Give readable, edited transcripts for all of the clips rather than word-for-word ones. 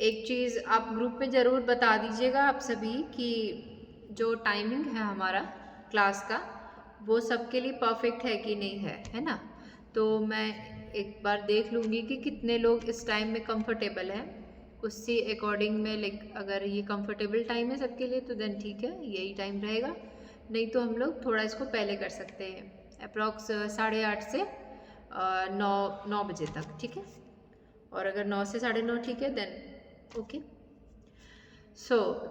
एक चीज़ आप ग्रुप में ज़रूर बता दीजिएगा आप सभी कि जो टाइमिंग है हमारा क्लास का वो सबके लिए परफेक्ट है कि नहीं है ना। तो मैं एक बार देख लूँगी कि कितने लोग इस टाइम में कंफर्टेबल हैं, उसी अकॉर्डिंग में लाइक अगर ये कंफर्टेबल टाइम है सबके लिए तो देन ठीक है, यही टाइम रहेगा। नहीं तो हम लोग थोड़ा इसको पहले कर सकते हैं, अप्रॉक्स 8:30 से 9 बजे तक, ठीक है। और अगर 9 से 9:30 ठीक है देन ओके।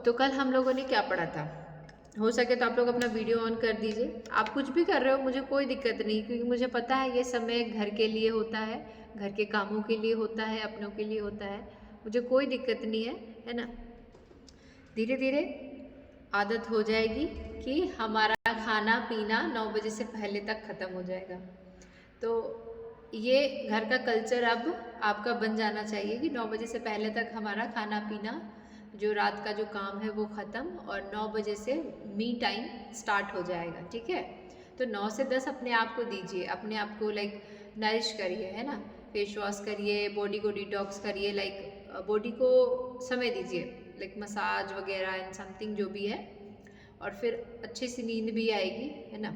तो कल हम लोगों ने क्या पढ़ा था, हो सके तो आप लोग अपना वीडियो ऑन कर दीजिए। आप कुछ भी कर रहे हो मुझे कोई दिक्कत नहीं, क्योंकि मुझे पता है ये समय घर के लिए होता है, घर के कामों के लिए होता है, अपनों के लिए होता है, मुझे कोई दिक्कत नहीं है ना। धीरे धीरे आदत हो जाएगी कि हमारा खाना पीना 9 बजे से पहले तक ख़त्म हो जाएगा। तो ये घर का कल्चर अब आपका बन जाना चाहिए कि 9 बजे से पहले तक हमारा खाना पीना जो रात का जो काम है वो ख़त्म, और 9 बजे से मी टाइम स्टार्ट हो जाएगा, ठीक है। तो 9 से 10 अपने आप को दीजिए, अपने आप को लाइक नरिश करिए, है ना। फेस वॉश करिए, बॉडी को डिटॉक्स करिए, लाइक बॉडी को समय दीजिए, लाइक मसाज वगैरह एंड समथिंग जो भी है, और फिर अच्छी सी नींद भी आएगी, है ना।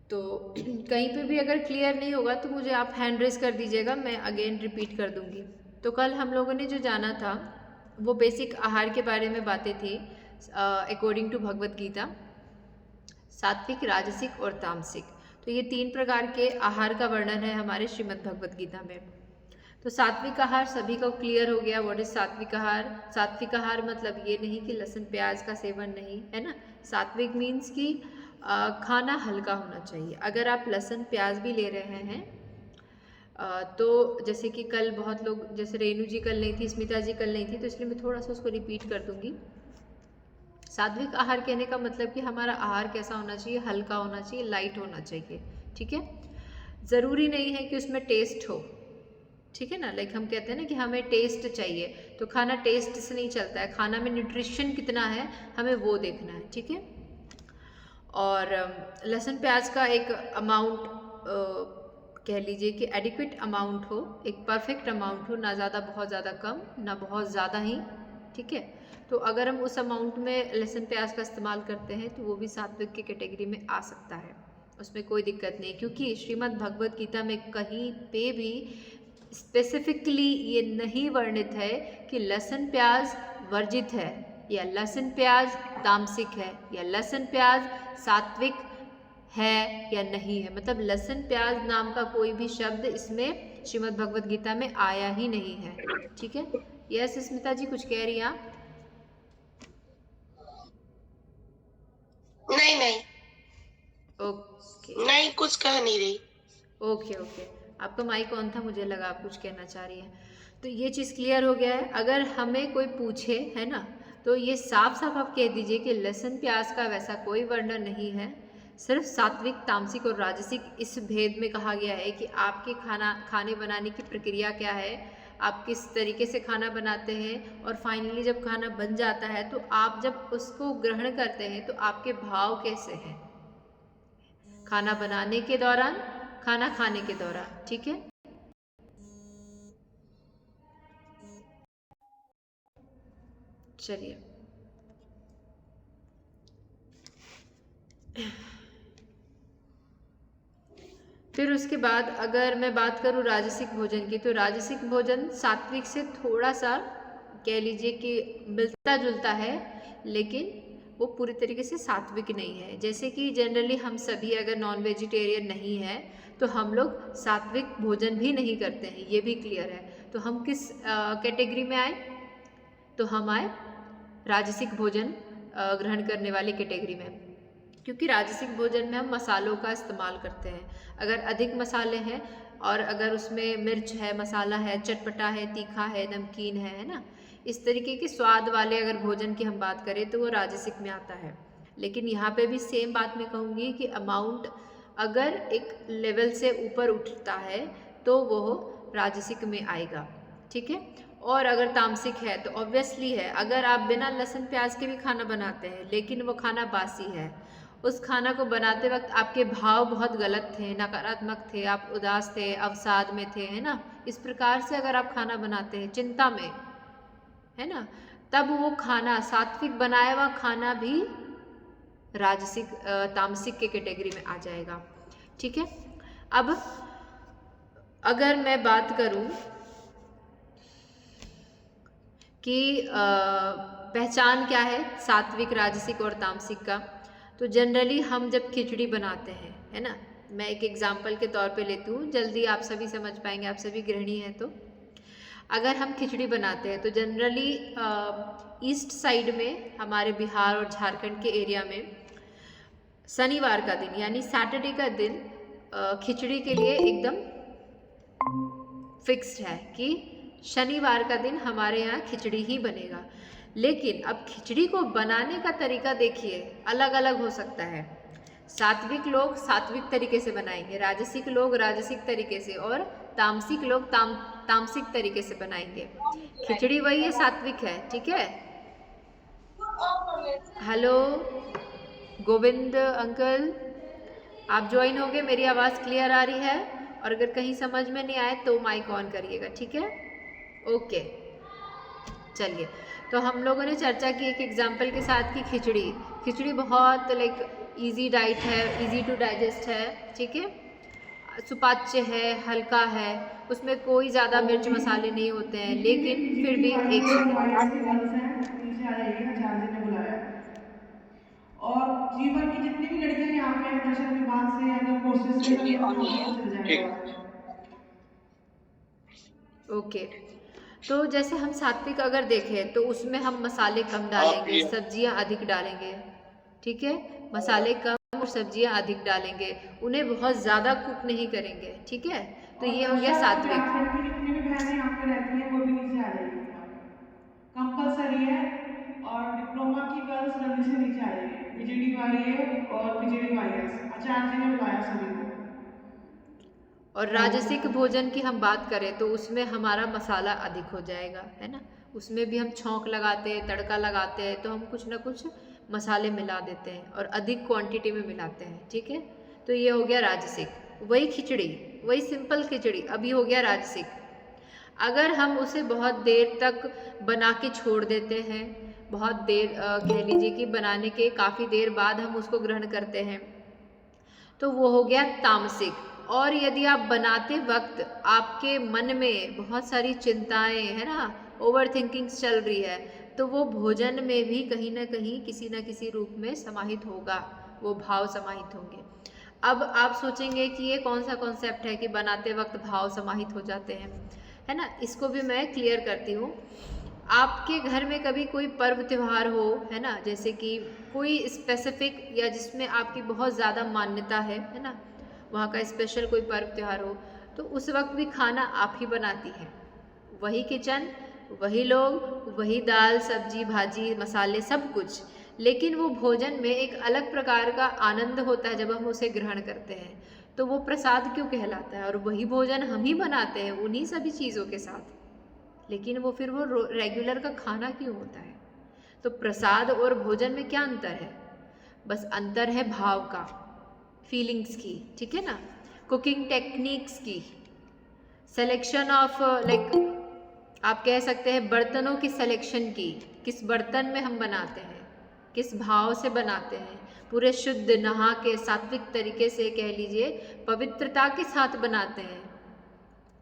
तो कहीं पे भी अगर क्लियर नहीं होगा तो मुझे आप हैंड रेज कर दीजिएगा, मैं अगेन रिपीट कर दूंगी। तो कल हम लोगों ने जो जाना था वो बेसिक आहार के बारे में बातें थी अकॉर्डिंग टू भगवत गीता, सात्विक, राजसिक और तामसिक। तो ये 3 प्रकार के आहार का वर्णन है हमारे श्रीमद् भगवत गीता में। तो सात्विक आहार सभी को क्लियर हो गया, व्हाट इज सात्विक आहार। सात्विक आहार मतलब ये नहीं कि लहसुन प्याज का सेवन नहीं, है ना। सात्विक मीन्स कि खाना हल्का होना चाहिए। अगर आप लहसुन प्याज भी ले रहे हैं तो जैसे कि कल बहुत लोग, जैसे रेणु जी कल नहीं थी, स्मिता जी कल नहीं थी, तो इसलिए मैं थोड़ा सा उसको रिपीट कर दूंगी। सात्विक आहार कहने का मतलब कि हमारा आहार कैसा होना चाहिए, हल्का होना चाहिए, लाइट होना चाहिए, ठीक है। ज़रूरी नहीं है कि उसमें टेस्ट हो, ठीक है ना। लाइक हम कहते हैं ना कि हमें टेस्ट चाहिए, तो खाना टेस्ट से नहीं चलता है, खाना में न्यूट्रिशन कितना है हमें वो देखना है, ठीक है। और लहसुन प्याज का एक अमाउंट कह लीजिए कि एडिक्वेट अमाउंट हो, एक परफेक्ट अमाउंट हो, ना ज़्यादा बहुत ज़्यादा कम, ना बहुत ज़्यादा ही, ठीक है। तो अगर हम उस अमाउंट में लहसुन प्याज का इस्तेमाल करते हैं तो वो भी सात्विक की कैटेगरी में आ सकता है, उसमें कोई दिक्कत नहीं। क्योंकि श्रीमद् भगवत गीता में कहीं पे भी स्पेसिफिकली ये नहीं वर्णित है कि लहसुन प्याज वर्जित है, या लहसुन प्याज तामसिक है, या लहसुन प्याज सात्विक है या नहीं है। मतलब लहसुन प्याज नाम का कोई भी शब्द इसमें श्रीमद् भगवत गीता में आया ही नहीं है, ठीक है। यस स्मिता जी कुछ कह रही हैं आप? नहीं नहीं ओके नहीं, कुछ कह नहीं रही। ओके ओके, आपका माइक ऑन था, मुझे लगा आप कुछ कहना चाह रही हैं। तो ये चीज़ क्लियर हो गया है। अगर हमें कोई पूछे, है ना, तो ये साफ साफ आप कह दीजिए कि लहसुन प्याज का वैसा कोई वर्णन नहीं है, सिर्फ सात्विक, तामसिक और राजसिक इस भेद में कहा गया है कि आपके खाने बनाने की प्रक्रिया क्या है, आप किस तरीके से खाना बनाते हैं, और फाइनली जब खाना बन जाता है तो आप जब उसको ग्रहण करते हैं तो आपके भाव कैसे हैं, खाना बनाने के दौरान, खाना खाने के दौरान, ठीक है। चलिए फिर उसके बाद अगर मैं बात करूँ राजसिक भोजन की, तो राजसिक भोजन सात्विक से थोड़ा सा कह लीजिए कि मिलता जुलता है, लेकिन वो पूरी तरीके से सात्विक नहीं है। जैसे कि जनरली हम सभी अगर नॉन वेजिटेरियन नहीं है तो हम लोग सात्विक भोजन भी नहीं करते हैं, ये भी क्लियर है। तो हम किस कैटेगरी में आए, तो हम आए राजसिक भोजन ग्रहण करने वाली कैटेगरी में। क्योंकि राजसिक भोजन में हम मसालों का इस्तेमाल करते हैं। अगर अधिक मसाले हैं और अगर उसमें मिर्च है, मसाला है, चटपटा है, तीखा है, नमकीन है ना, इस तरीके के स्वाद वाले अगर भोजन की हम बात करें तो वो राजसिक में आता है। लेकिन यहाँ पे भी सेम बात मैं कहूँगी कि अमाउंट अगर एक लेवल से ऊपर उठता है तो वो राजसिक में आएगा, ठीक है। और अगर तामसिक है तो ऑब्वियसली है, अगर आप बिना लहसुन प्याज के भी खाना बनाते हैं लेकिन वो खाना बासी है, उस खाना को बनाते वक्त आपके भाव बहुत गलत थे, नकारात्मक थे, आप उदास थे, अवसाद में थे, है ना, इस प्रकार से अगर आप खाना बनाते हैं चिंता में, है ना, तब वो खाना सात्विक बनाया हुआ खाना भी राजसिक तामसिक के कैटेगरी में आ जाएगा। ठीक है। अब अगर मैं बात करूं कि पहचान क्या है सात्विक, राजसिक और तामसिक का, तो जनरली हम जब खिचड़ी बनाते हैं, है ना, मैं एक एग्जाम्पल के तौर पे लेती हूँ, जल्दी आप सभी समझ पाएंगे, आप सभी गृहिणी हैं तो। अगर हम खिचड़ी बनाते हैं तो जनरली ईस्ट साइड में हमारे बिहार और झारखंड के एरिया में शनिवार का दिन यानी सैटरडे का दिन खिचड़ी के लिए एकदम फिक्स्ड है कि शनिवार का दिन हमारे यहाँ खिचड़ी ही बनेगा। लेकिन अब खिचड़ी को बनाने का तरीका देखिए अलग अलग हो सकता है। सात्विक लोग सात्विक तरीके से बनाएंगे, राजसिक लोग राजसिक तरीके से, और तामसिक लोग तामसिक तरीके से बनाएंगे। खिचड़ी वही है, सात्विक है। ठीक है। हेलो गोविंद अंकल, आप ज्वाइन हो गए, मेरी आवाज़ क्लियर आ रही है? और अगर कहीं समझ में नहीं आए तो माइक ऑन करिएगा। ठीक है, ओके। चलिए, तो हम लोगों ने चर्चा की एक एग्जाम्पल के साथ कि खिचड़ी बहुत इजी डाइट है, इजी टू डाइजेस्ट है। ठीक है, सुपाच्य है, हल्का है, उसमें कोई ज़्यादा मिर्च मसाले नहीं होते हैं, लेकिन फिर भी एक और जीवन की जितनी भी लड़कियां यहाँ पे हैं दर्शन विभाग से अगर कोर्सेज से करती हैं तो वो भी चल जाएगा। ओके, तो जैसे हम सात्विक अगर देखें तो उसमें हम मसाले कम डालेंगे, सब्जियां अधिक डालेंगे। ठीक है, मसाले कम और सब्जियां अधिक डालेंगे, उन्हें बहुत ज़्यादा कुक नहीं करेंगे। ठीक है, तो ये हो गया सात्विक। जितनी भी बहनें यहाँ पे रहती हैं वो भी नीचे आ जाएगी, कंपलसरी है। और डिप्लोमा की गर्ल्स जल्दी से नीचे आ जाइए, बीजीडीवाईए और पीजीडीवाईएस आचार्य जी ने बुलाया सभी को। और राजसिक भोजन की हम बात करें तो उसमें हमारा मसाला अधिक हो जाएगा, है ना, उसमें भी हम छौंक लगाते हैं, तड़का लगाते हैं, तो हम कुछ ना कुछ मसाले मिला देते हैं और अधिक क्वांटिटी में मिलाते हैं। ठीक है, तो ये हो गया राजसिक। वही खिचड़ी, वही सिंपल खिचड़ी अभी हो गया राजसिक। अगर हम उसे बहुत देर तक बना के छोड़ देते हैं, बहुत देर कह लीजिए कि बनाने के काफ़ी देर बाद हम उसको ग्रहण करते हैं, तो वो हो गया तामसिक। और यदि आप बनाते वक्त आपके मन में बहुत सारी चिंताएं, है ना, ओवर थिंकिंग्स चल रही है, तो वो भोजन में भी कहीं ना कहीं किसी न किसी रूप में समाहित होगा, वो भाव समाहित होंगे। अब आप सोचेंगे कि ये कौन सा कॉन्सेप्ट है कि बनाते वक्त भाव समाहित हो जाते हैं, है ना, इसको भी मैं क्लियर करती हूँ। आपके घर में कभी कोई पर्व त्योहार हो, है ना, जैसे कि कोई स्पेसिफिक या जिसमें आपकी बहुत ज़्यादा मान्यता है ना, वहाँ का स्पेशल कोई पर्व त्योहार हो, तो उस वक्त भी खाना आप ही बनाती हैं, वही किचन, वही लोग, वही दाल सब्जी भाजी मसाले सब कुछ, लेकिन वो भोजन में एक अलग प्रकार का आनंद होता है जब हम उसे ग्रहण करते हैं, तो वो प्रसाद क्यों कहलाता है? और वही भोजन हम ही बनाते हैं उन्हीं सभी चीज़ों के साथ, लेकिन वो फिर वो रेगुलर का खाना क्यों होता है? तो प्रसाद और भोजन में क्या अंतर है? बस अंतर है भाव का, फीलिंग्स की। ठीक है ना, कुकिंग टेक्निक्स की, सिलेक्शन ऑफ आप कह सकते हैं बर्तनों की सिलेक्शन की, किस बर्तन में हम बनाते हैं, किस भाव से बनाते हैं, पूरे शुद्ध नहा के सात्विक तरीके से कह लीजिए पवित्रता के साथ बनाते हैं,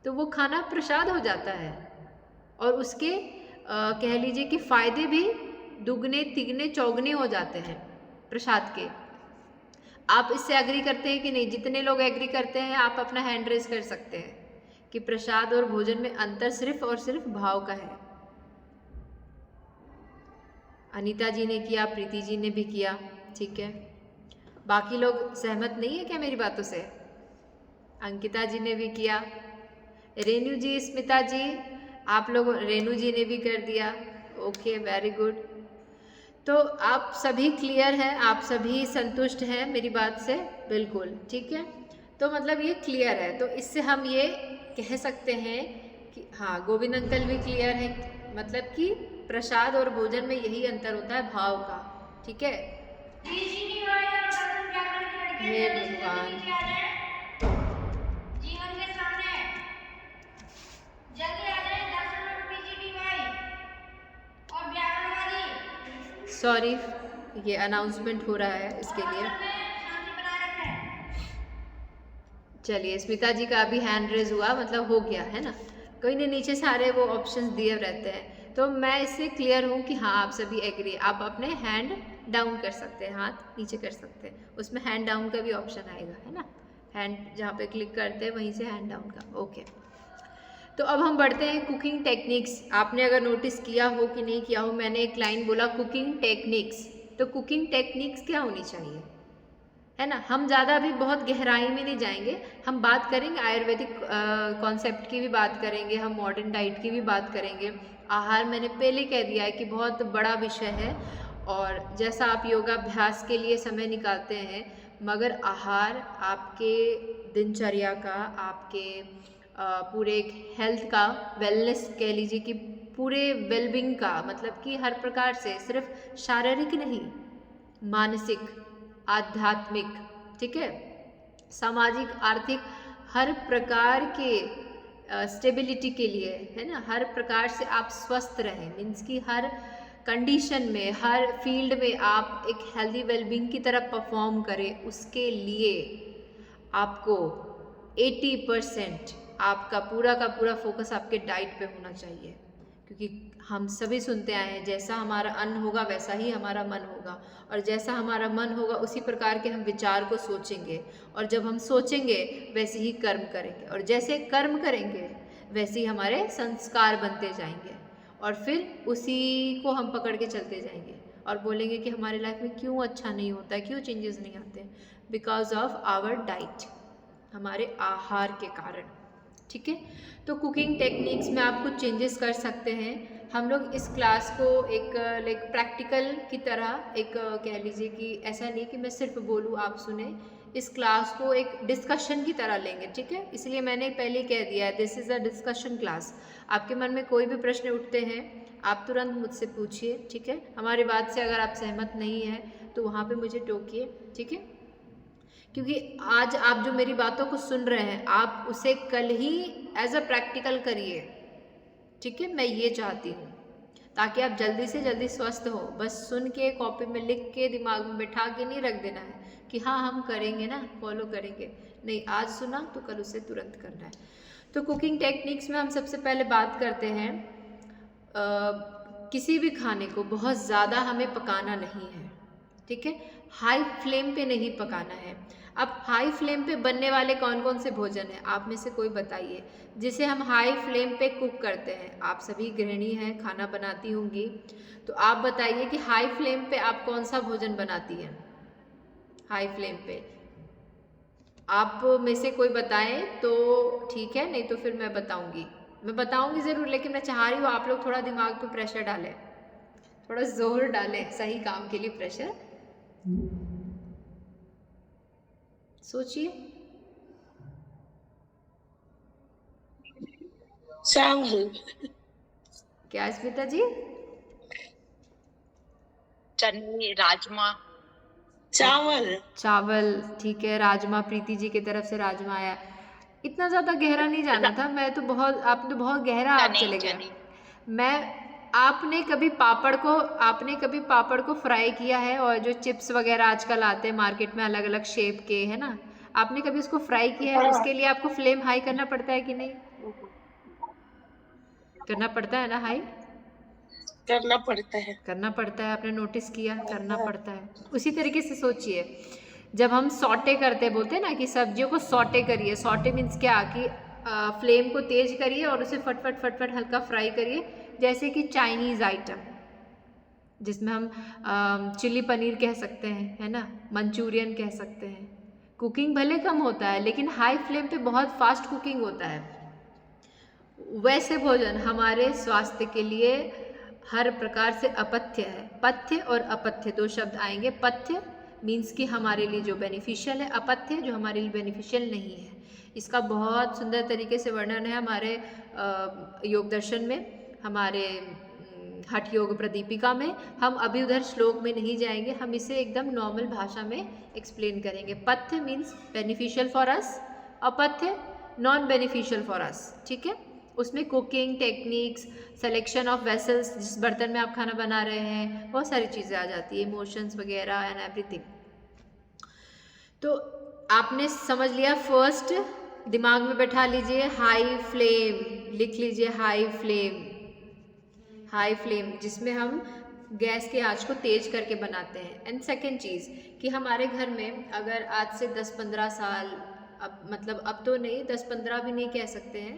तो वो खाना प्रसाद हो जाता है। और उसके कह लीजिए कि फायदे भी दुगने तिगने चौगने हो जाते हैं प्रसाद के। आप इससे एग्री करते हैं कि नहीं? जितने लोग एग्री करते हैं आप अपना हैंड रेज कर सकते हैं कि प्रसाद और भोजन में अंतर सिर्फ और सिर्फ भाव का है। अनीता जी ने किया, प्रीति जी ने भी किया। ठीक है, बाकी लोग सहमत नहीं है क्या मेरी बातों से? अंकिता जी ने भी किया, रेनू जी, स्मिता जी, आप लोग, रेनू जी ने भी कर दिया। Okay, very good. तो आप सभी क्लियर हैं, आप सभी संतुष्ट हैं मेरी बात से? बिल्कुल ठीक है, तो मतलब ये क्लियर है, तो इससे हम ये कह सकते हैं कि हाँ, गोविंद अंकल भी क्लियर है, मतलब कि प्रसाद और भोजन में यही अंतर होता है, भाव का। ठीक है, हे भगवान, सॉरी, ये अनाउंसमेंट हो रहा है इसके लिए। चलिए, स्मिता जी का अभी हैंड रेज हुआ, मतलब हो गया है ना। कोई नहीं, नीचे सारे वो ऑप्शंस दिए रहते हैं, तो मैं इससे क्लियर हूँ कि हाँ आप सभी एग्री। आप अपने हैंड डाउन कर सकते हैं, हाथ नीचे कर सकते हैं, उसमें हैंड डाउन का भी ऑप्शन आएगा, है ना। हैंड जहाँ पे क्लिक करते हैं वहीं से हैंड डाउन का। ओके, तो अब हम बढ़ते हैं कुकिंग टेक्निक्स। आपने अगर नोटिस किया हो कि नहीं किया हो, मैंने एक लाइन बोला कुकिंग टेक्निक्स, तो कुकिंग टेक्निक्स क्या होनी चाहिए, है ना। हम ज़्यादा अभी बहुत गहराई में नहीं जाएंगे, हम बात करेंगे आयुर्वेदिक कॉन्सेप्ट की भी बात करेंगे, हम मॉडर्न डाइट की भी बात करेंगे। आहार मैंने पहले कह दिया है कि बहुत बड़ा विषय है, और जैसा आप योगाभ्यास के लिए समय निकालते हैं, मगर आहार आपके दिनचर्या का, आपके पूरे एक हेल्थ का, वेलनेस कह लीजिए कि पूरे वेलबींग का, मतलब कि हर प्रकार से, सिर्फ शारीरिक नहीं, मानसिक, आध्यात्मिक, ठीक है, सामाजिक, आर्थिक, हर प्रकार के स्टेबिलिटी के लिए, है ना, हर प्रकार से आप स्वस्थ रहें, मीन्स कि हर कंडीशन में, हर फील्ड में आप एक हेल्दी वेलबींग की तरह परफॉर्म करें, उसके लिए आपको 80% आपका पूरा का पूरा फोकस आपके डाइट पे होना चाहिए। क्योंकि हम सभी सुनते आए हैं, जैसा हमारा अन्न होगा वैसा ही हमारा मन होगा, और जैसा हमारा मन होगा उसी प्रकार के हम विचार को सोचेंगे, और जब हम सोचेंगे वैसे ही कर्म करेंगे, और जैसे कर्म करेंगे वैसे ही हमारे संस्कार बनते जाएंगे, और फिर उसी को हम पकड़ के चलते जाएंगे और बोलेंगे कि हमारे लाइफ में क्यों अच्छा नहीं होता है, क्यों चेंजेस नहीं आते, बिकॉज ऑफ आवर डाइट, हमारे आहार के कारण, ठीक है। तो कुकिंग टेक्निक्स में आप कुछ चेंजेस कर सकते हैं। हम लोग इस क्लास को एक लाइक प्रैक्टिकल की तरह, एक कह लीजिए कि ऐसा नहीं कि मैं सिर्फ बोलूँ आप सुने, इस क्लास को एक डिस्कशन की तरह लेंगे, ठीक है। इसलिए मैंने पहले कह दिया है, this is a discussion class. आपके मन में कोई भी प्रश्न उठते हैं आप तुरंत मुझसे पूछिए, ठीक है। हमारी बात से अगर आप सहमत नहीं हैं तो वहाँ पे मुझे टोकिए, ठीक है। क्योंकि आज आप जो मेरी बातों को सुन रहे हैं, आप उसे कल ही एज अ प्रैक्टिकल करिए, ठीक है। मैं ये चाहती हूँ ताकि आप जल्दी से जल्दी स्वस्थ हो। बस सुन के, कॉपी में लिख के, दिमाग में बैठा के नहीं रख देना है कि हाँ हम करेंगे ना, फॉलो करेंगे, नहीं, आज सुना तो कल उसे तुरंत करना है। तो कुकिंग टेक्निक्स में हम सबसे पहले बात करते हैं, किसी भी खाने को बहुत ज़्यादा हमें पकाना नहीं है, ठीक है। हाई फ्लेम पे नहीं पकाना है। अब हाई फ्लेम पे बनने वाले कौन कौन से भोजन हैं, आप में से कोई बताइए जिसे हम हाई फ्लेम पे कुक करते हैं। आप सभी गृहिणी हैं, खाना बनाती होंगी, तो आप बताइए कि हाई फ्लेम पे आप कौन सा भोजन बनाती हैं हाई फ्लेम पे। आप में से कोई बताएं तो ठीक है, नहीं तो फिर मैं बताऊंगी ज़रूर, लेकिन मैं चाह रही हूँ आप लोग थोड़ा दिमाग पे प्रेशर डालें, थोड़ा जोर डालें, सही काम के लिए प्रेशर। सोचिए, चावल। क्या स्मिता जी? चने, राजमा। चावल। चावल, ठीक है। राजमा, प्रीति जी की तरफ से राजमा आया। इतना ज़्यादा गहरा नहीं जाना था, मैं तो बहुत, आप तो बहुत गहरा आप चले गए। आपने कभी पापड़ को फ्राई किया है, और जो चिप्स वगैरह आजकल आते हैं मार्केट में अलग अलग शेप के, है ना, आपने कभी उसको फ्राई किया है? उसके लिए आपको फ्लेम हाई करना पड़ता है कि नहीं? करना पड़ता है ना हाई? करना पड़ता है। आपने नोटिस किया, करना पड़ता है। उसी तरीके से सोचिए, जब हम सॉटे करते हैं, बोलते हैं ना कि सब्जियों को सॉटे करिए। सॉटे मीन्स क्या कि फ्लेम को तेज करिए और उसे फटफट हल्का फ्राई करिए, जैसे कि चाइनीज़ आइटम, जिसमें हम चिली पनीर कह सकते हैं, है ना, मंचूरियन कह सकते हैं। कुकिंग भले कम होता है लेकिन हाई फ्लेम पे बहुत फास्ट कुकिंग होता है। वैसे भोजन हमारे स्वास्थ्य के लिए हर प्रकार से अपथ्य है। पथ्य और अपथ्य दो शब्द आएंगे। पथ्य मीन्स कि हमारे लिए जो बेनिफिशियल है, अपथ्य जो हमारे लिए बेनिफिशियल नहीं है। इसका बहुत सुंदर तरीके से वर्णन है हमारे योग दर्शन में, हमारे हठ योग प्रदीपिका में। हम अभी उधर श्लोक में नहीं जाएंगे, हम इसे एकदम नॉर्मल भाषा में एक्सप्लेन करेंगे। पथ्य मीन्स बेनिफिशियल फॉर अस, अपथ्य नॉन बेनिफिशियल फॉर अस, ठीक है। उसमें cooking techniques, selection of vessels, जिस बर्तन में आप खाना बना रहे हैं, बहुत सारी चीज़ें आ जाती है, इमोशंस वगैरह एंड एवरीथिंग। तो आपने समझ लिया। फर्स्ट दिमाग में बैठा लीजिए हाई फ्लेम, लिख लीजिए हाई फ्लेम, हाई फ्लेम जिसमें हम गैस के आंच को तेज करके बनाते हैं। एंड सेकेंड चीज़ कि हमारे घर में अगर आज से 10-15 साल, अब मतलब अब तो नहीं, 10-15 भी नहीं कह सकते हैं,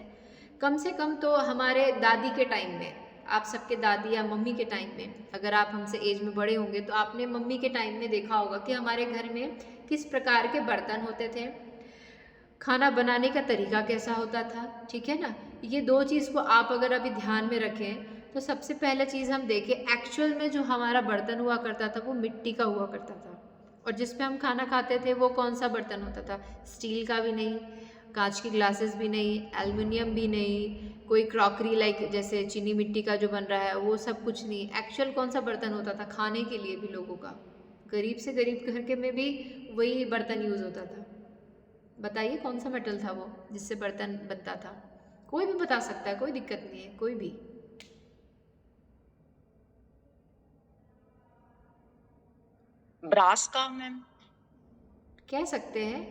कम से कम तो हमारे दादी के टाइम में, आप सबके दादी या मम्मी के टाइम में, अगर आप हमसे एज में बड़े होंगे तो आपने मम्मी के टाइम में देखा होगा कि हमारे घर में किस प्रकार के बर्तन होते थे, खाना बनाने का तरीका कैसा होता था, ठीक है ना। ये दो चीज़ को आप अगर अभी ध्यान में रखें तो सबसे पहले चीज़ हम देखें, एक्चुअल में जो हमारा बर्तन हुआ करता था वो मिट्टी का हुआ करता था, और जिस पे हम खाना खाते थे वो कौन सा बर्तन होता था, स्टील का भी नहीं, कांच की ग्लासेस भी नहीं, एल्युमिनियम भी नहीं, कोई क्रॉकरी लाइक जैसे चीनी मिट्टी का जो बन रहा है वो सब कुछ नहीं। एक्चुअल कौन सा बर्तन होता था खाने के लिए भी लोगों का, गरीब से गरीब घर के में भी वही बर्तन यूज़ होता था। बताइए कौन सा मेटल था वो जिससे बर्तन बनता था, कोई भी बता सकता है, कोई दिक्कत नहीं है, कोई भी। ब्रास का मैम कह सकते हैं,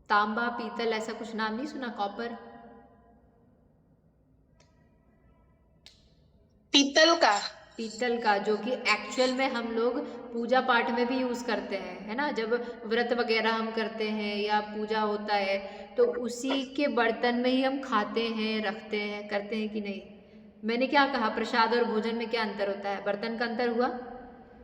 तांबा, पीतल, ऐसा कुछ नाम नहीं सुना, कॉपर, पीतल का, पीतल का, जो कि एक्चुअल में हम लोग पूजा पाठ में भी यूज़ करते हैं, है ना। जब व्रत वगैरह हम करते हैं या पूजा होता है तो उसी के बर्तन में ही हम खाते हैं, रखते हैं, करते हैं कि नहीं। मैंने क्या कहा, प्रसाद और भोजन में क्या अंतर होता है, बर्तन का अंतर हुआ।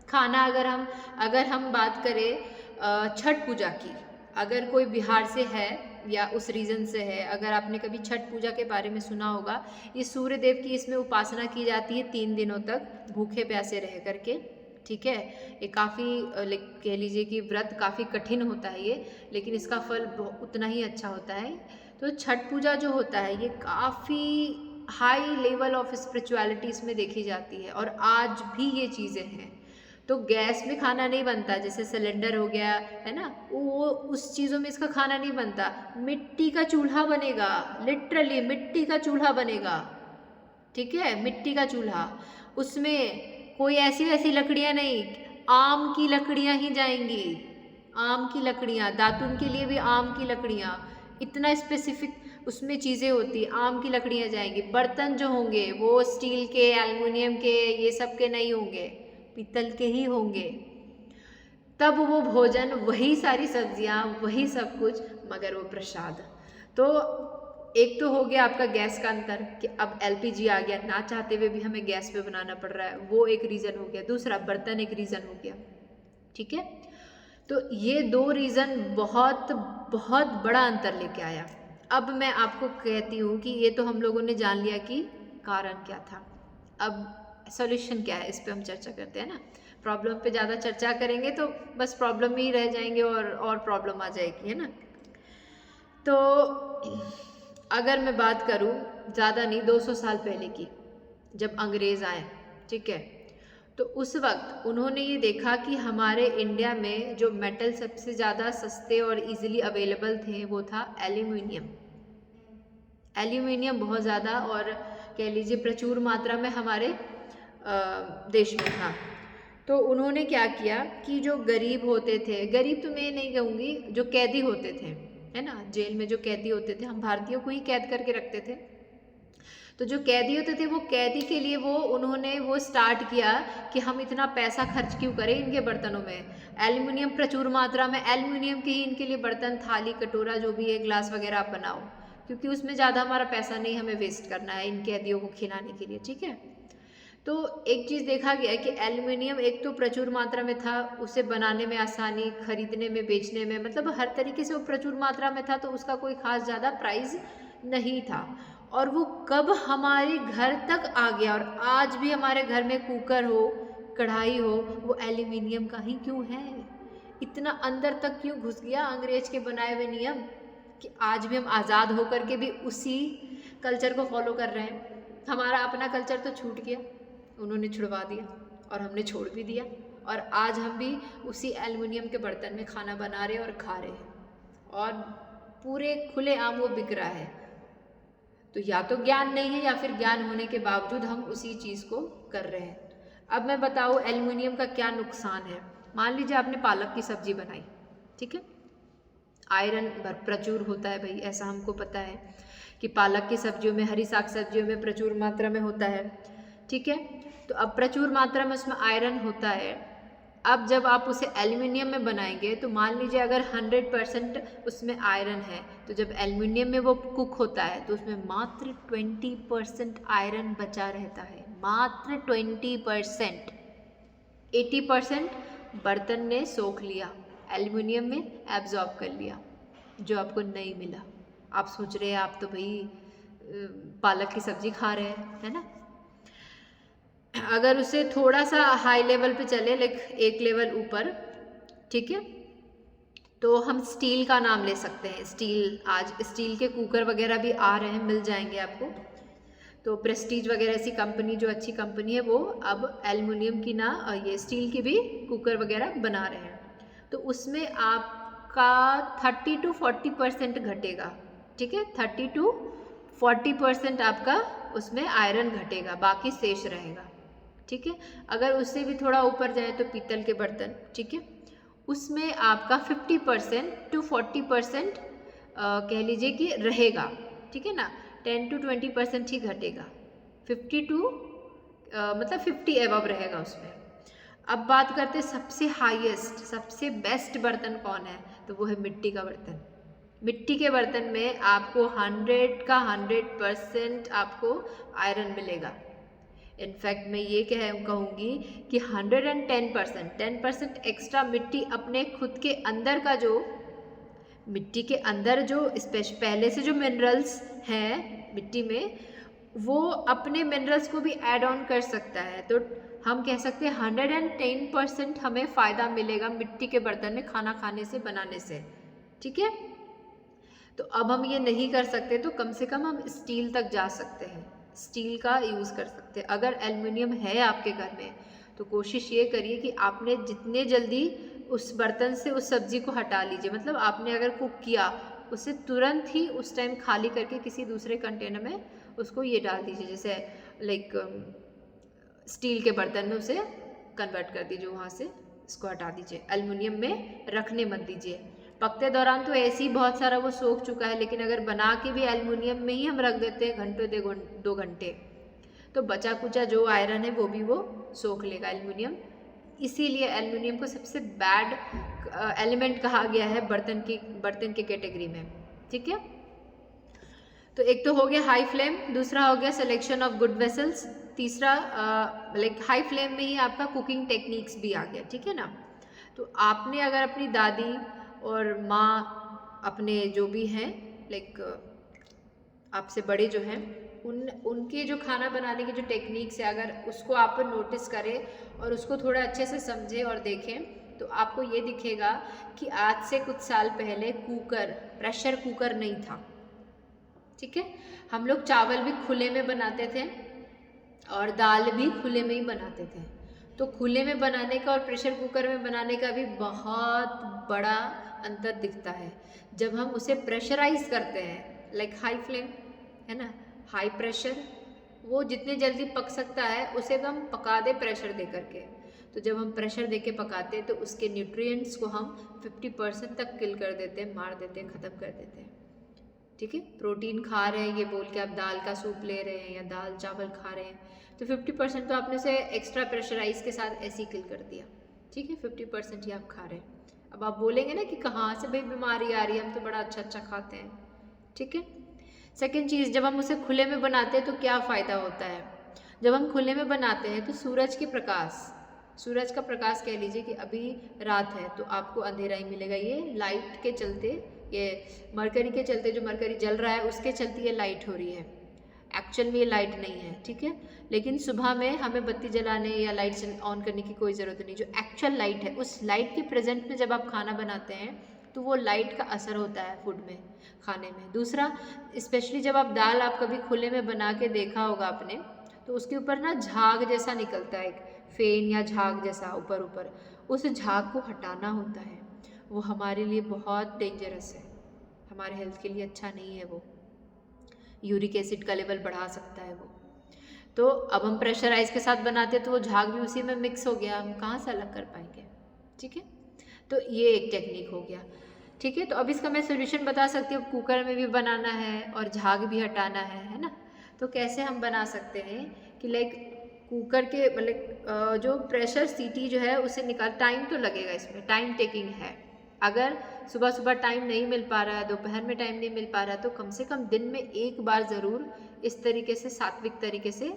खाना अगर हम बात करें छठ पूजा की, अगर कोई बिहार से है या उस रीजन से है, अगर आपने कभी छठ पूजा के बारे में सुना होगा, ये सूर्य देव की इसमें उपासना की जाती है 3 दिनों तक भूखे प्यासे रह करके, ठीक है। ये काफ़ी कह लीजिए कि व्रत काफ़ी कठिन होता है ये, लेकिन इसका फल उतना ही अच्छा होता है। तो छठ पूजा जो होता है ये काफ़ी हाई लेवल ऑफ स्पिरिचुअलिटी इसमें देखी जाती है, और आज भी ये चीज़ें हैं। तो गैस में खाना नहीं बनता, जैसे सिलेंडर हो गया, है ना, वो उस चीज़ों में इसका खाना नहीं बनता, मिट्टी का चूल्हा बनेगा, लिटरली मिट्टी का चूल्हा बनेगा, ठीक है, मिट्टी का चूल्हा। उसमें कोई ऐसी वैसी लकड़ियाँ नहीं, आम की लकड़ियाँ ही जाएंगी, आम की लकड़ियाँ, दातुन के लिए भी आम की लकड़ियाँ, इतना स्पेसिफिक उसमें चीज़ें होती, आम की लकड़ियाँ जाएंगी। बर्तन जो होंगे वो स्टील के, एल्युमिनियम के, ये सब के नहीं होंगे, पीतल के ही होंगे। तब वो भोजन, वही सारी सब्जियां, वही सब कुछ, मगर वो प्रसाद। तो एक तो हो गया आपका गैस का अंतर कि अब एलपीजी आ गया, ना चाहते हुए भी हमें गैस पे बनाना पड़ रहा है, वो एक रीज़न हो गया। दूसरा बर्तन एक रीज़न हो गया, ठीक है। तो ये 2 रीज़न बहुत बहुत बड़ा अंतर लेके आया। अब मैं आपको कहती हूँ कि ये तो हम लोगों ने जान लिया कि कारण क्या था, अब सॉल्यूशन क्या है, इस पे हम चर्चा करते हैं ना। प्रॉब्लम पे ज़्यादा चर्चा करेंगे तो बस प्रॉब्लम में ही रह जाएंगे और प्रॉब्लम आ जाएगी, है ना। तो अगर मैं बात करूँ ज़्यादा नहीं, 200 साल पहले की, जब अंग्रेज़ आए, ठीक है, तो उस वक्त उन्होंने ये देखा कि हमारे इंडिया में जो मेटल सबसे ज़्यादा सस्ते और इजीली अवेलेबल थे वो था एल्युमिनियम। एल्युमिनियम बहुत ज़्यादा और कह लीजिए प्रचुर मात्रा में हमारे देश में था। तो उन्होंने क्या किया कि जो गरीब होते थे, गरीब तो मैं नहीं कहूँगी, जो कैदी होते थे, है ना, जेल में जो कैदी होते थे, हम भारतीयों को ही कैद करके रखते थे, तो जो कैदी होते थे वो कैदी के लिए उन्होंने वो स्टार्ट किया कि हम इतना पैसा खर्च क्यों करें इनके बर्तनों में, एल्युमिनियम प्रचुर मात्रा में, एल्युमिनियम के ही इनके लिए बर्तन, थाली, कटोरा, जो भी है, ग्लास वगैरह आप बनाओ, क्योंकि उसमें ज़्यादा हमारा पैसा नहीं हमें वेस्ट करना है इन कैदियों को खिलाने के लिए, ठीक है। तो एक चीज़ देखा गया कि एल्युमिनियम एक तो प्रचुर मात्रा में था, उसे बनाने में आसानी, खरीदने में, बेचने में, मतलब हर तरीके से वो प्रचुर मात्रा में था, तो उसका कोई खास ज़्यादा प्राइस नहीं था। और वो कब हमारे घर तक आ गया, और आज भी हमारे घर में कुकर हो, कढ़ाई हो, वो एल्युमिनियम का ही क्यों है, इतना अंदर तक क्यों घुस गया अंग्रेज के बनाए हुए नियम कि आज भी हम आज़ाद होकर के भी उसी कल्चर को फॉलो कर रहे हैं। हमारा अपना कल्चर तो छूट गया, उन्होंने छुड़वा दिया और हमने छोड़ भी दिया, और आज हम भी उसी एल्युमिनियम के बर्तन में खाना बना रहे और खा रहे हैं। और पूरे खुलेआम वो बिक रहा है। तो या तो ज्ञान नहीं है या फिर ज्ञान होने के बावजूद हम उसी चीज़ को कर रहे हैं। अब मैं बताऊँ एल्युमिनियम का क्या नुकसान है। मान लीजिए आपने पालक की सब्जी बनाई, ठीक है, आयरन प्रचुर होता है भाई, ऐसा हमको पता है कि पालक की सब्जियों में, हरी साग सब्जियों में प्रचुर मात्रा में होता है, ठीक है। तो अब प्रचुर मात्रा में उसमें आयरन होता है। अब जब आप उसे एल्युमिनियम में बनाएंगे तो मान लीजिए अगर 100% उसमें आयरन है, तो जब एल्युमिनियम में वो कुक होता है तो उसमें मात्र 20% आयरन बचा रहता है, मात्र 20%। 80% बर्तन ने सोख लिया, एल्युमिनियम में एब्जॉर्ब कर लिया, जो आपको नहीं मिला। आप सोच रहे हैं आप तो भाई पालक की सब्जी खा रहे हैं, है ना। अगर उसे थोड़ा सा हाई लेवल पे चले, लाइक एक लेवल ऊपर, ठीक है, तो हम स्टील का नाम ले सकते हैं। स्टील, आज स्टील के कुकर वगैरह भी आ रहे हैं, मिल जाएंगे आपको। तो प्रेस्टीज वगैरह ऐसी कंपनी, जो अच्छी कंपनी है, वो अब एल्युमिनियम की ना ये स्टील की भी कुकर वगैरह बना रहे हैं। तो उसमें आपका 30 to 40% घटेगा, ठीक है, 30 to 40% आपका उसमें आयरन घटेगा, बाकी शेष रहेगा, ठीक है। अगर उससे भी थोड़ा ऊपर जाए तो पीतल के बर्तन, ठीक है, उसमें आपका 50% to 40% कह लीजिए कि रहेगा, ठीक है ना। 10 to 20% ही घटेगा, 50 to मतलब 50 एबव रहेगा उसमें। अब बात करते हैं सबसे हाईएस्ट, सबसे बेस्ट बर्तन कौन है, तो वो है मिट्टी का बर्तन। मिट्टी के बर्तन में आपको 100 का 100% आपको आयरन मिलेगा। इनफैक्ट मैं ये कहूँगी कि 10% एक्स्ट्रा मिट्टी अपने खुद के अंदर का, जो मिट्टी के अंदर जो पहले से जो मिनरल्स हैं मिट्टी में, वो अपने मिनरल्स को भी ऐड ऑन कर सकता है। तो हम कह सकते हैं 110% हमें फ़ायदा मिलेगा मिट्टी के बर्तन में खाना खाने से, बनाने से, ठीक है। तो अब हम ये नहीं कर सकते तो कम से कम हम स्टील तक जा सकते हैं, स्टील का यूज़ कर सकते हैं। अगर एल्युमिनियम है आपके घर में तो कोशिश ये करिए कि आपने जितने जल्दी उस बर्तन से उस सब्जी को हटा लीजिए। मतलब आपने अगर कुक किया, उसे तुरंत ही उस टाइम खाली करके किसी दूसरे कंटेनर में उसको ये डाल दीजिए, जैसे लाइक स्टील के बर्तन में उसे कन्वर्ट कर दीजिए, वहाँ से इसको हटा दीजिए, एल्युमिनियम में रखने मत दीजिए। पकते दौरान तो ऐसे ही बहुत सारा वो सोख चुका है, लेकिन अगर बना के भी एल्युमिनियम में ही हम रख देते हैं घंटों 2 घंटे, तो बचा कुचा जो आयरन है वो भी वो सोख लेगा एल्युमिनियम। इसीलिए एल्युमिनियम को सबसे बैड एलिमेंट कहा गया है बर्तन के कैटेगरी में, ठीक है। तो एक तो हो गया हाई फ्लेम, दूसरा हो गया सिलेक्शन ऑफ गुड वेसल्स, तीसरा लाइक हाई फ्लेम में ही आपका कुकिंग टेक्निक्स भी आ गया, ठीक है ना। तो आपने अगर अपनी दादी और माँ, अपने जो भी हैं लाइक आपसे बड़े जो हैं, उनके जो खाना बनाने की जो टेक्निक्स है, अगर उसको आप नोटिस करें और उसको थोड़ा अच्छे से समझें और देखें, तो आपको ये दिखेगा कि आज से कुछ साल पहले प्रेशर कुकर नहीं था, ठीक है। हम लोग चावल भी खुले में बनाते थे और दाल भी खुले में ही बनाते थे। तो खुले में बनाने का और प्रेशर कुकर में बनाने का भी बहुत बड़ा अंतर दिखता है। जब हम उसे प्रेशराइज करते हैं, लाइक हाई फ्लेम है ना, हाई प्रेशर, वो जितने जल्दी पक सकता है उसे हम पका दे प्रेशर दे करके। तो जब हम प्रेशर दे के पकाते हैं तो उसके न्यूट्रिएंट्स को हम 50% तक किल कर देते हैं, मार देते हैं, ख़त्म कर देते हैं, ठीक है। प्रोटीन खा रहे हैं ये बोल के आप दाल का सूप ले रहे हैं या दाल चावल खा रहे हैं, तो 50% तो आपने उसे एक्स्ट्रा प्रेशराइज के साथ ऐसे ही किल कर दिया, ठीक है। 50% ही आप खा रहे हैं। अब आप बोलेंगे ना कि कहाँ से भाई बीमारी आ रही है, हम तो बड़ा अच्छा खाते हैं, ठीक है। सेकेंड चीज़, जब हम उसे खुले में बनाते हैं तो क्या फ़ायदा होता है। जब हम खुले में बनाते हैं तो सूरज का प्रकाश कह लीजिए कि अभी रात है तो आपको अंधेरा ही मिलेगा। ये लाइट के चलते, ये मरकरी के चलते, जो मरकरी जल रहा है उसके चलते ये लाइट हो रही है। एक्चुअल में ये लाइट नहीं है, ठीक है। लेकिन सुबह में हमें बत्ती जलाने या लाइट ऑन करने की कोई ज़रूरत नहीं। जो एक्चुअल लाइट है, उस लाइट के प्रेजेंट में जब आप खाना बनाते हैं तो वो लाइट का असर होता है फूड में, खाने में। दूसरा, स्पेशली जब आप दाल आप कभी खुले में बना के देखा होगा आपने, तो उसके ऊपर ना झाग जैसा निकलता है, एक फेन या झाग जैसा ऊपर, उस झाग को हटाना होता है। वो हमारे लिए बहुत डेंजरस है, हमारे हेल्थ के लिए अच्छा नहीं है वो, यूरिक एसिड का लेवल बढ़ा सकता है वो। तो अब हम प्रेशराइज के साथ बनाते तो वो झाग भी उसी में मिक्स हो गया, हम कहाँ से अलग कर पाएंगे, ठीक है। तो ये एक टेक्निक हो गया, ठीक है। तो अब इसका मैं सोल्यूशन बता सकती हूँ, कुकर में भी बनाना है और झाग भी हटाना है ना। तो कैसे हम बना सकते हैं कि लाइक कुकर के मतलब जो प्रेशर सीटी जो है उसे निकाल, टाइम तो लगेगा इसमें, टाइम टेकिंग है। अगर सुबह सुबह टाइम नहीं मिल पा रहा है, दोपहर में टाइम नहीं मिल पा रहा है, तो कम से कम दिन में एक बार ज़रूर इस तरीके से सात्विक तरीके से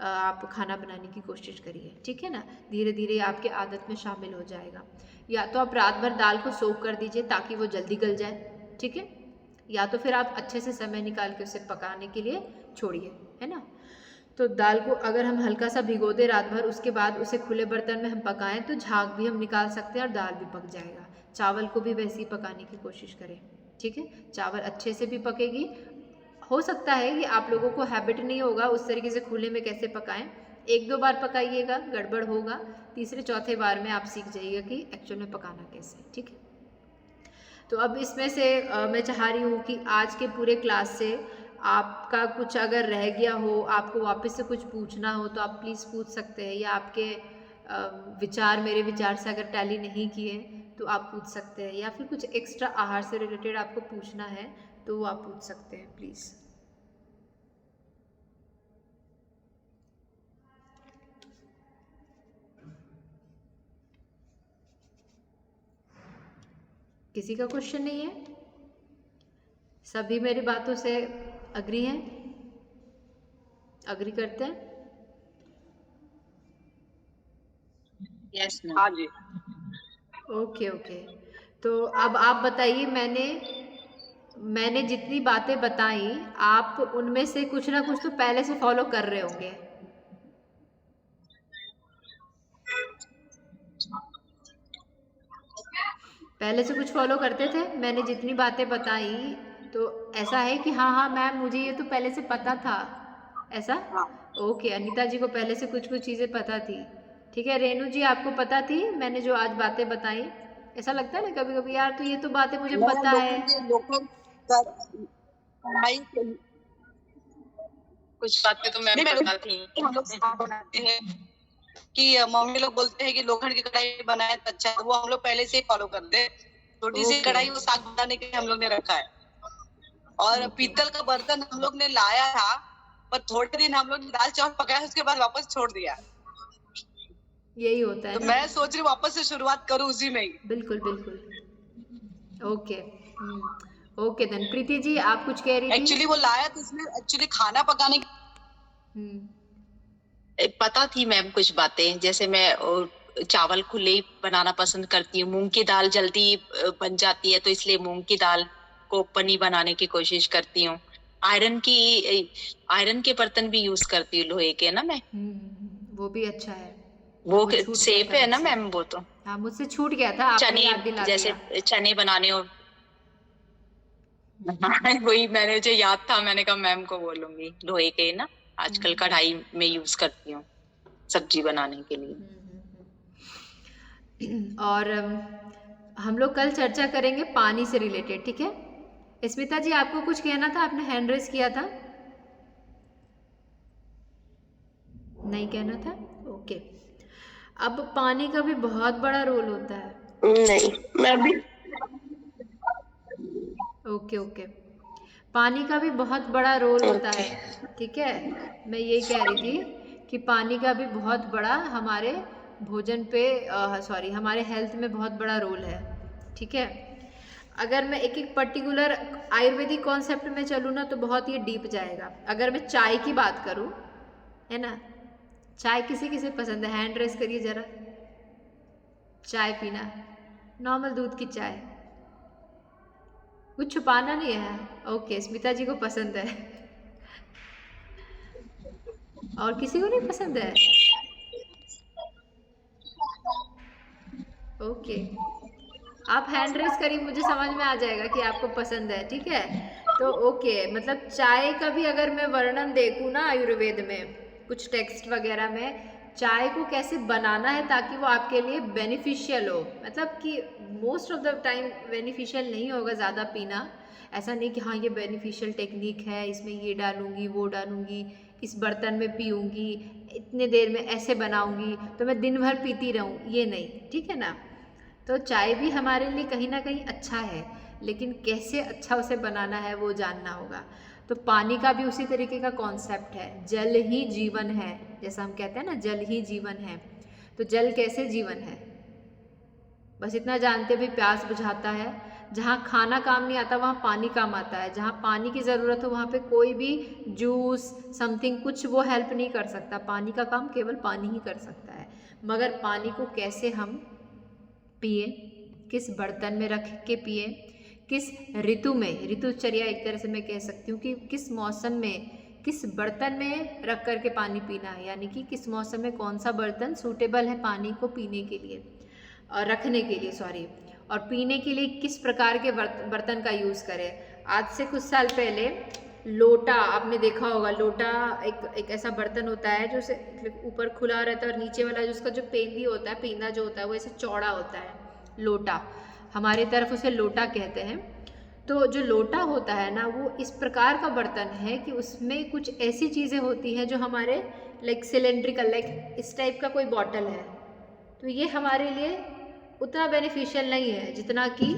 आप खाना बनाने की कोशिश करिए, ठीक है ना। धीरे धीरे आपके आदत में शामिल हो जाएगा। या तो आप रात भर दाल को सोक कर दीजिए ताकि वो जल्दी गल जाए, ठीक है। या तो फिर आप अच्छे से समय निकाल के उसे पकाने के लिए छोड़िए, है ना। तो दाल को अगर हम हल्का सा भिगो दें रात भर, उसके बाद उसे खुले बर्तन में हम पकाएं तो झाग भी हम निकाल सकते हैं और दाल भी पक जाएगा। चावल को भी वैसे ही पकाने की कोशिश करें, ठीक है। चावल अच्छे से भी पकेगी। हो सकता है कि आप लोगों को हैबिट नहीं होगा उस तरीके से खुले में कैसे पकाएं, एक दो बार पकाइएगा, गड़बड़ होगा, तीसरे चौथे बार में आप सीख जाइएगा कि एक्चुअल में पकाना कैसे, ठीक है। तो अब इसमें से मैं चाह रही हूँ कि आज के पूरे क्लास से आपका कुछ अगर रह गया हो, आपको वापस से कुछ पूछना हो तो आप प्लीज़ पूछ सकते हैं, या आपके विचार मेरे विचार से अगर टैली नहीं किए तो आप पूछ सकते हैं, या फिर कुछ एक्स्ट्रा आहार से रिलेटेड आपको पूछना है तो वो आप पूछ सकते हैं प्लीज़। किसी का क्वेश्चन नहीं है? सभी मेरी बातों से अग्री हैं, अग्री करते हैं? Yes ma'am. हाँ जी। Okay okay. तो अब आप बताइए, मैंने जितनी बातें बताई आप उनमें से कुछ ना कुछ तो पहले से फॉलो कर रहे होंगे। पहले से कुछ फॉलो करते थे मैंने जितनी बातें बताई, तो ऐसा है कि हाँ हाँ मैम मुझे ये तो पहले से पता था, ऐसा? ओके, अनीता जी को पहले से कुछ कुछ चीज़ें पता थी, ठीक है। रेनू जी आपको पता थी मैंने जो आज बातें बताई? ऐसा लगता है ना कभी कभी यार, तो ये तो बातें मुझे पता है। कुछ बातें तो मैं पता थी। हम लोग बनाते हैं कि मम्मी लोग बोलते हैं कि लोखंड की कढ़ाई बनाए तो अच्छा, वो हम लोग पहले से ही फॉलो करते हैं। छोटी सी कढ़ाई वो साग बनाने के लिए हम लोग ने रखा है, और पीतल का बर्तन हम लोग ने लाया था, पर थोड़े दिन हम लोग ने दाल चावल पकाया, उसके बाद वापस छोड़ दिया। यही होता है तो मैं सोच रही हूँ वापस से शुरुआत करूँ उसी में ही। बिल्कुल बिल्कुल। Okay okay then Preeti ji आप कुछ कह रही थी? एक्चुअली वो लाया तो इसमें एक्चुअली खाना पकाने पता थी मैम कुछ बातें, जैसे मैं चावल खुले ही बनाना पसंद करती हूँ, मूंग की दाल जल्दी बन जाती है तो इसलिए मूंग की दाल को पनी बनाने की कोशिश करती हूँ। आयरन के बर्तन भी यूज करती हूँ, लोहे के ना मैं। वो भी अच्छा है, वो सेफ है ना मैम? वो तो हाँ मुझसे छूट गया था, आपने याद दिला दिया। जैसे चने बनाने और वही मैंने, मुझे याद था, मैंने कहा मैम को बोलूंगी। लोहे के ना आजकल कढ़ाई में यूज करती हूँ सब्जी बनाने के लिए। और हम लोग कल चर्चा करेंगे पानी से रिलेटेड, ठीक है। स्मिता जी आपको कुछ कहना था, आपने हैंड रेज किया था? नहीं कहना था? ओके। अब पानी का भी बहुत बड़ा रोल होता है। नहीं मैं भी ओके पानी का भी बहुत बड़ा रोल होता है, ठीक है। मैं यही कह रही थी कि पानी का भी बहुत बड़ा हमारे भोजन पे सॉरी हमारे हेल्थ में बहुत बड़ा रोल है, ठीक है। अगर मैं एक एक पर्टिकुलर आयुर्वेदिक कॉन्सेप्ट में चलूँ ना तो बहुत ही डीप जाएगा। अगर मैं चाय की बात करूँ, है ना, चाय किसे किसे पसंद है? हैंड रेस करिए जरा। चाय पीना, नॉर्मल दूध की चाय, कुछ छुपाना नहीं है। ओके स्मिता जी को पसंद है, और किसी को नहीं पसंद है? ओके आप हैंड रेस करिए, मुझे समझ में आ जाएगा कि आपको पसंद है, ठीक है। तो ओके मतलब चाय का भी अगर मैं वर्णन देखूँ ना आयुर्वेद में कुछ टेक्स्ट वगैरह में, चाय को कैसे बनाना है ताकि वो आपके लिए बेनिफिशियल हो, मतलब कि most of the time beneficial नहीं होगा ज़्यादा पीना, ऐसा नहीं कि हाँ ये बेनिफिशियल टेक्निक है, इसमें ये डालूंगी वो डालूंगी, इस बर्तन में पीऊँगी, इतने देर में ऐसे बनाऊँगी तो मैं दिन भर पीती रहूँ, ये नहीं, ठीक है ना। तो चाय भी हमारे लिए कहीं ना कहीं अच्छा है, लेकिन कैसे अच्छा उसे बनाना है वो जानना होगा। तो पानी का भी उसी तरीके का कॉन्सेप्ट है, जल ही जीवन है, जैसा हम कहते हैं ना जल ही जीवन है। तो जल कैसे जीवन है, बस इतना जानते भी प्यास बुझाता है। जहाँ खाना काम नहीं आता वहाँ पानी काम आता है, जहाँ पानी की ज़रूरत हो वहाँ पे कोई भी जूस समथिंग कुछ वो हेल्प नहीं कर सकता, पानी का काम केवल पानी ही कर सकता है। मगर पानी को कैसे हम पिए, किस बर्तन में रख के पिए, किस ऋतु में, ऋतुचर्या एक तरह से मैं कह सकती हूँ कि किस मौसम में किस बर्तन में रख कर के पानी पीना है, यानी कि किस मौसम में कौन सा बर्तन सूटेबल है पानी को पीने के लिए और रखने के लिए सॉरी, और पीने के लिए किस प्रकार के बर्तन का यूज़ करें। आज से कुछ साल पहले लोटा आपने देखा होगा, लोटा एक ऐसा बर्तन होता है जो से ऊपर खुला रहता है और नीचे वाला जो उसका जो पेंदी होता है, पेंदा जो होता है वो ऐसे चौड़ा होता है, लोटा, हमारे तरफ उसे लोटा कहते हैं। तो जो लोटा होता है ना वो इस प्रकार का बर्तन है कि उसमें कुछ ऐसी चीज़ें होती हैं जो हमारे लाइक सिलेंड्रिकल, लाइक इस टाइप का कोई बॉटल है, तो ये हमारे लिए उतना बेनिफिशियल नहीं है जितना कि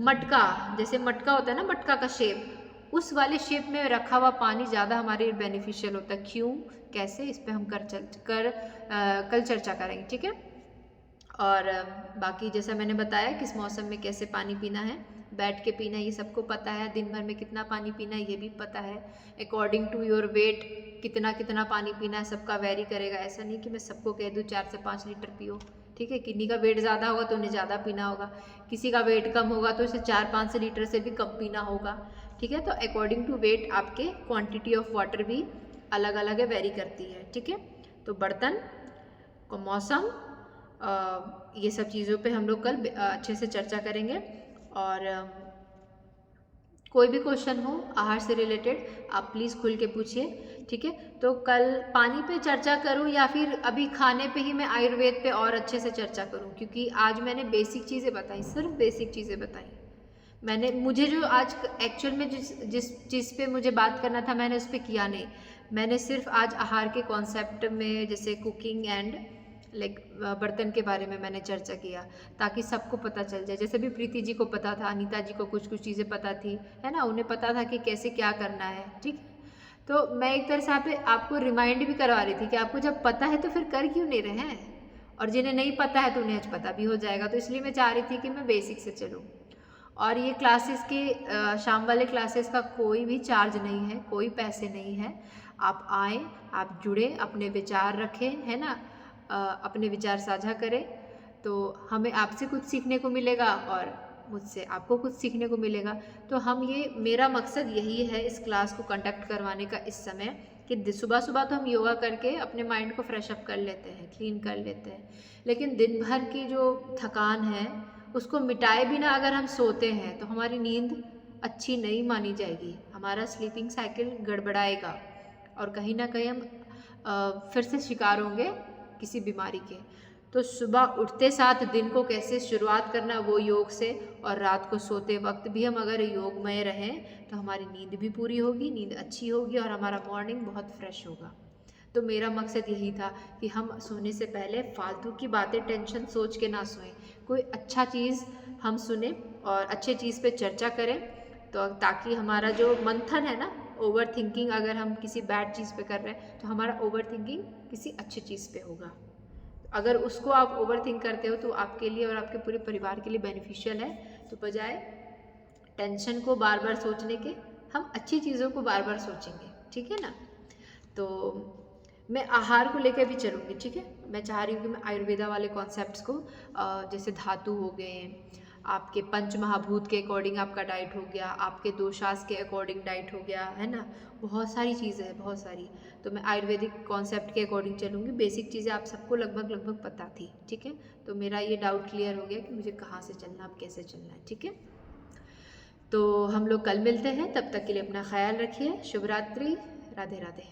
मटका, जैसे मटका होता है ना, मटका का शेप, उस वाले शेप में रखा हुआ पानी ज़्यादा हमारे लिए बेनिफिशियल होता है। क्यों, कैसे, इस पे हम कल चर्चा करेंगे, ठीक है। और बाकी जैसा मैंने बताया किस मौसम में कैसे पानी पीना है, बैठ के पीना है ये सबको पता है, दिन भर में कितना पानी पीना है ये भी पता है, अकॉर्डिंग टू योर वेट कितना पानी पीना है सबका वेरी करेगा। ऐसा नहीं कि मैं सबको कह दूँ 4 से 5 लीटर पियो, ठीक है। किन्हीं का वेट ज़्यादा होगा तो उन्हें ज़्यादा पीना होगा, किसी का वेट कम होगा तो उसे 4-5 लीटर से भी कम पीना होगा, ठीक है। तो अकॉर्डिंग टू वेट आपके क्वांटिटी ऑफ वाटर भी अलग अलग है, वेरी करती है, ठीक है। तो बर्तन को मौसम ये सब चीज़ों पे हम लोग कल अच्छे से चर्चा करेंगे। और कोई भी क्वेश्चन हो आहार से रिलेटेड आप प्लीज़ खुल के पूछिए, ठीक है। तो कल पानी पे चर्चा करूं या फिर अभी खाने पे ही मैं आयुर्वेद पे और अच्छे से चर्चा करूं, क्योंकि आज मैंने बेसिक चीज़ें बताई, सिर्फ बेसिक चीज़ें बताई मैंने। मुझे जो आज एक्चुअल में जिस चीज़ पे मुझे बात करना था मैंने उस पर किया नहीं, मैंने सिर्फ आज आहार के कॉन्सेप्ट में जैसे कुकिंग एंड लाइक बर्तन के बारे में मैंने चर्चा किया, ताकि सबको पता चल जाए। जैसे भी प्रीति जी को पता था, अनीता जी को कुछ चीज़ें पता थी, है ना, उन्हें पता था कि कैसे क्या करना है, ठीक। तो मैं एक तरह से आपको रिमाइंड भी करवा रही थी कि आपको जब पता है तो फिर कर क्यों नहीं रहे हैं, और जिन्हें नहीं पता है तो उन्हें आज पता भी हो जाएगा। तो इसलिए मैं चाह रही थी कि मैं बेसिक से चलूँ। और ये क्लासेस के शाम वाले क्लासेस का कोई भी चार्ज नहीं है, कोई पैसे नहीं है। आप आएँ, आप जुड़े, अपने विचार रखें, है ना, अपने विचार साझा करें, तो हमें आपसे कुछ सीखने को मिलेगा और मुझसे आपको कुछ सीखने को मिलेगा। तो मेरा मकसद यही है इस क्लास को कंडक्ट करवाने का इस समय, कि सुबह सुबह तो हम योगा करके अपने माइंड को फ्रेश अप कर लेते हैं, क्लीन कर लेते हैं, लेकिन दिन भर की जो थकान है उसको मिटाए बिना अगर हम सोते हैं तो हमारी नींद अच्छी नहीं मानी जाएगी, हमारा स्लीपिंग साइकिल गड़बड़ाएगा और कहीं ना कहीं हम फिर से शिकार होंगे किसी बीमारी के। तो सुबह उठते साथ दिन को कैसे शुरुआत करना वो योग से, और रात को सोते वक्त भी हम अगर योगमय रहें तो हमारी नींद भी पूरी होगी, नींद अच्छी होगी और हमारा मॉर्निंग बहुत फ्रेश होगा। तो मेरा मकसद यही था कि हम सोने से पहले फालतू की बातें टेंशन सोच के ना सोएं, कोई अच्छा चीज़ हम सुने और अच्छे चीज़ पे चर्चा करें, तो ताकि हमारा जो मंथन है ना, ओवर थिंकिंग अगर हम किसी बैड चीज़ पे कर रहे हैं तो हमारा ओवर थिंकिंग किसी अच्छी चीज़ पे होगा। अगर उसको आप ओवर थिंक करते हो तो आपके लिए और आपके पूरे परिवार के लिए बेनिफिशियल है। तो बजाय टेंशन को बार बार सोचने के हम अच्छी चीज़ों को बार बार सोचेंगे, ठीक है ना। तो मैं आहार को लेकर भी चलूँगी, ठीक है। मैं चाह रही हूँ कि मैं आयुर्वेदा वाले कॉन्सेप्ट्स को जैसे धातु हो गए, आपके पंच महाभूत के अकॉर्डिंग आपका डाइट हो गया, आपके दोषास के अकॉर्डिंग डाइट हो गया, है ना, बहुत सारी चीज़ें हैं, बहुत सारी। तो मैं आयुर्वेदिक कॉन्सेप्ट के अकॉर्डिंग चलूँगी। बेसिक चीज़ें आप सबको लगभग पता थी, ठीक है। तो मेरा ये डाउट क्लियर हो गया कि मुझे कहाँ से चलना, अब कैसे चलना है, ठीक है। तो हम लोग कल मिलते हैं, तब तक के लिए अपना ख्याल रखिए। शुभ रात्रि, राधे राधे।